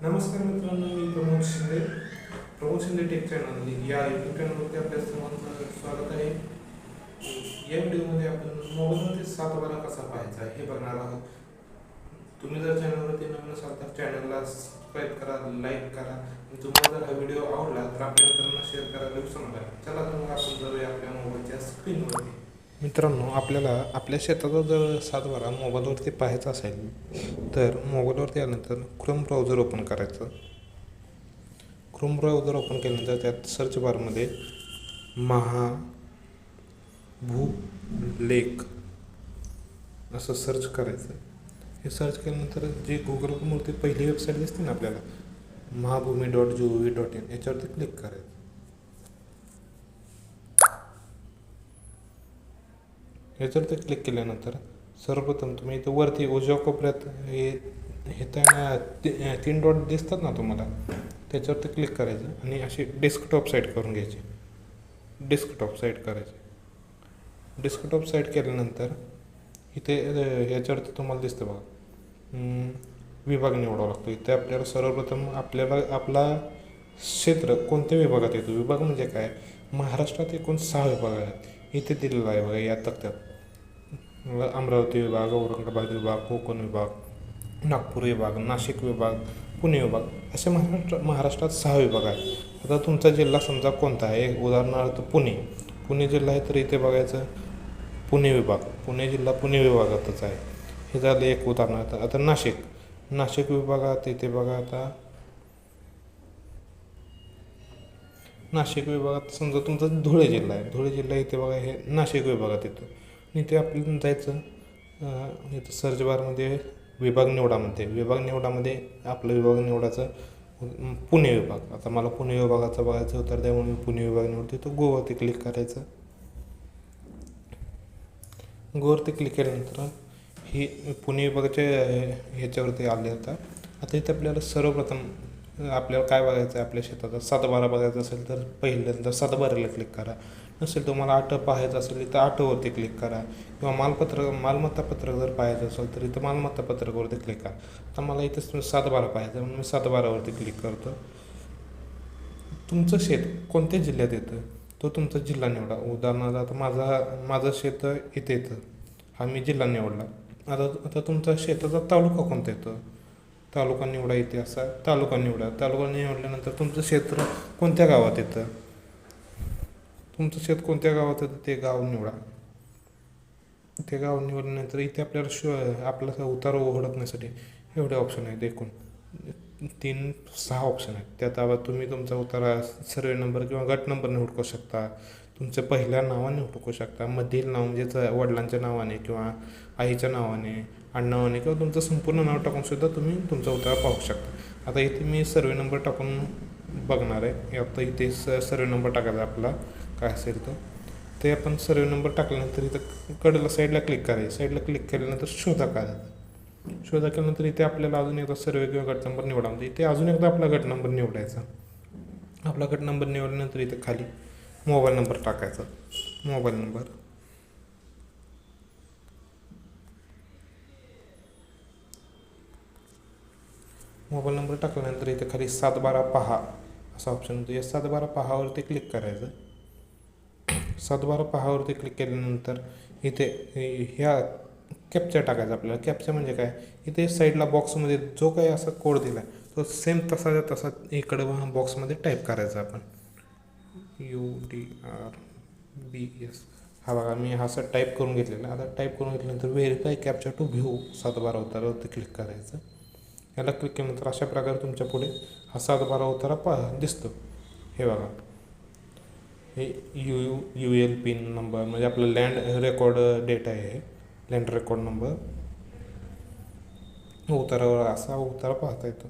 नमस्कार मित्रांनो, मी Pramod Shinde take channel या यूट्यूब चॅनलवरती आपल्या सर्वांचं स्वागत आहे. या व्हिडिओमध्ये आपण मोबाईलवरती 7/12 कसा पाहायचा हे बघणार आहोत. तुम्ही जर चॅनलवरती नवीन असाल तर चॅनलला सबस्क्राईब करा, लाईक करा आणि तुम्हाला जर हा व्हिडिओ आवडला तर आपल्या मित्रांना शेअर करायला विसरू नका. चला तर मग आपण जाऊया आपल्या मोबाईलच्या स्क्रीनवरती. मित्रांनो, आपल्याला आपल्या शेताचा जर 7/12 मोबाईलवरती पाहायचा असेल तर मोबाईलवरती आल्यानंतर क्रोम ब्राउझर ओपन करायचं. क्रोम ब्राउझर ओपन केल्यानंतर त्यात सर्च बारमध्ये महाभूलेख असं सर्च करायचं. हे सर्च केल्यानंतर जी गुगलवरती पहिली वेबसाईट दिसते ना आपल्याला, महाभूमी.gov.in, याच्यावरती क्लिक करायचं. याच्यावरती क्लिक केल्यानंतर सर्वप्रथम तुम्ही इथं वरती उजव्या कोपऱ्यात हे त्यांना 3 डॉट दिसतात ना तुम्हाला, त्याच्यावरती क्लिक करायचं आणि अशी डेस्कटॉप साईट करून घ्यायची. डेस्कटॉप साईट करायची. डेस्कटॉप साईट केल्यानंतर इथे याच्यावरती तुम्हाला दिसतं बघा, विभाग निवडावा लागतो. इथे आपल्याला सर्वप्रथम आपला क्षेत्र कोणत्या विभागात येतो. विभाग म्हणजे काय, महाराष्ट्रात एकूण 6 विभाग आहेत. इथे दिलेला आहे बघा या तक्त्यात. अमरावती विभाग, औरंगाबाद विभाग, कोकण विभाग, नागपूर विभाग, नाशिक विभाग, पुणे विभाग, असे महाराष्ट्रात 6 विभाग आहेत. आता तुमचा जिल्हा समजा कोणता आहे, उदाहरणार्थ पुणे जिल्हा आहे तर इथे बघायचं पुणे विभाग, पुणे जिल्हा पुणे विभागातच आहे. हे झालं एक उदाहरणार्थ. आता नाशिक विभागात इथे बघा, आता नाशिक विभागात समजा तुमचा धुळे जिल्हा आहे, धुळे जिल्हा इथे बघा, हे नाशिक विभागात येतो. आणि इथे आपल्याला जायचं, इथं सर्च बारमध्ये विभाग निवडामध्ये आपला विभाग निवडायचा पुणे विभाग. आता मला पुणे विभागाचं बघायचं होतं, त्यामुळे मी पुणे विभाग निवडतो. तो गोवरती क्लिक करायचं. गोवरती क्लिक केल्यानंतर ही पुणे विभागाच्या ह्याच्यावरती आले आता इथे आपल्याला सर्वप्रथम आपल्याला काय बघायचं आहे, आपल्या शेताचा 7/12 बघायचं असेल तर पहिल्यांदा 7/12ला क्लिक करा. नसेल तुम्हाला 8 पाहायचं असेल तर 8वरती क्लिक करा. किंवा मालमत्ता पत्रक जर पाहायचं असेल तर इथं मालमत्ता पत्रकावरती क्लिक करा. आता मला इथं 7/12 पाहायचं म्हणून मी 7/12वरती क्लिक करतो. तुमचं शेत कोणत्या जिल्ह्यात येतं तो तुमचा जिल्हा निवडा. उदाहरणार्थ आता माझं शेत इथे येतं, हा मी जिल्हा निवडला. आता तुमचा शेताचा तालुका कोणता येतो, तालुका निवडा. इथे असा तालुका निवडल्यानंतर तुमचं क्षेत्र कोणत्या गावात येतं, ते गाव निवडा. ते गाव निवडल्यानंतर इथे आपल्याला आपला उतारा ओळखण्यासाठी एवढे ऑप्शन आहेत. एकूण 6 ऑप्शन आहेत. त्यात तुम्ही तुमचा उतारा सर्वे नंबर किंवा गट नंबर निवडू शकता. तुमच्या पहिल्या नावाने हुडकू शकता. मधील नाव म्हणजे वडिलांच्या नावाने किंवा आईच्या नावाने, आडनावाने किंवा तुमचं संपूर्ण नाव टाकून सुद्धा तुम्ही तुमचा उतारा पाहू शकता. आता इथे मी सर्वे नंबर टाकून बघणार आहे. आता इथे सर्वे नंबर टाकायचा आपला काय असेल ते आपण सर्वे नंबर टाकल्यानंतर इथं कडेला साईडला क्लिक करायचं. साईडला क्लिक केल्यानंतर शोधा केल्यानंतर इथे आपल्याला अजून एकदा सर्वे किंवा गट नंबर निवडा. म्हणजे इथे अजून एकदा आपला गट नंबर निवडायचा. आपला गट नंबर निवडल्यानंतर इथे खाली मोबाईल नंबर टाकायचा. मोबाईल नंबर टाकल्यानंतर इथे खाली 7/12 पहा असा ऑप्शन होतो. या 7/12 पहावरती क्लिक करायचं. 7/12 पहावरती क्लिक केल्यानंतर इथे ह्या कॅप्चा टाकायचा आपल्याला. कॅप्चा म्हणजे काय, इथे साईडला बॉक्समध्ये जो काही असा कोड दिला आहे तो सेम तसा इकडं बॉक्समध्ये टाईप करायचा आपण. UDRBS हा बघा, मी असं टाईप करून घेतलेला. आता टाईप करून घेतल्यानंतर व्हेरीफाय कॅप्चा टू व्ह्यू 7/12 उतारावरती क्लिक करायचं. याला क्लिक केल्यानंतर अशा प्रकारे तुमच्या पुढे हा 7/12 उतारा दिसतो. हे बघा, हे UL पिन नंबर म्हणजे आपलं लँड रेकॉर्ड डेटा आहे. लँड रेकॉर्ड नंबर उतारावर असा उतारा पाहता येतो.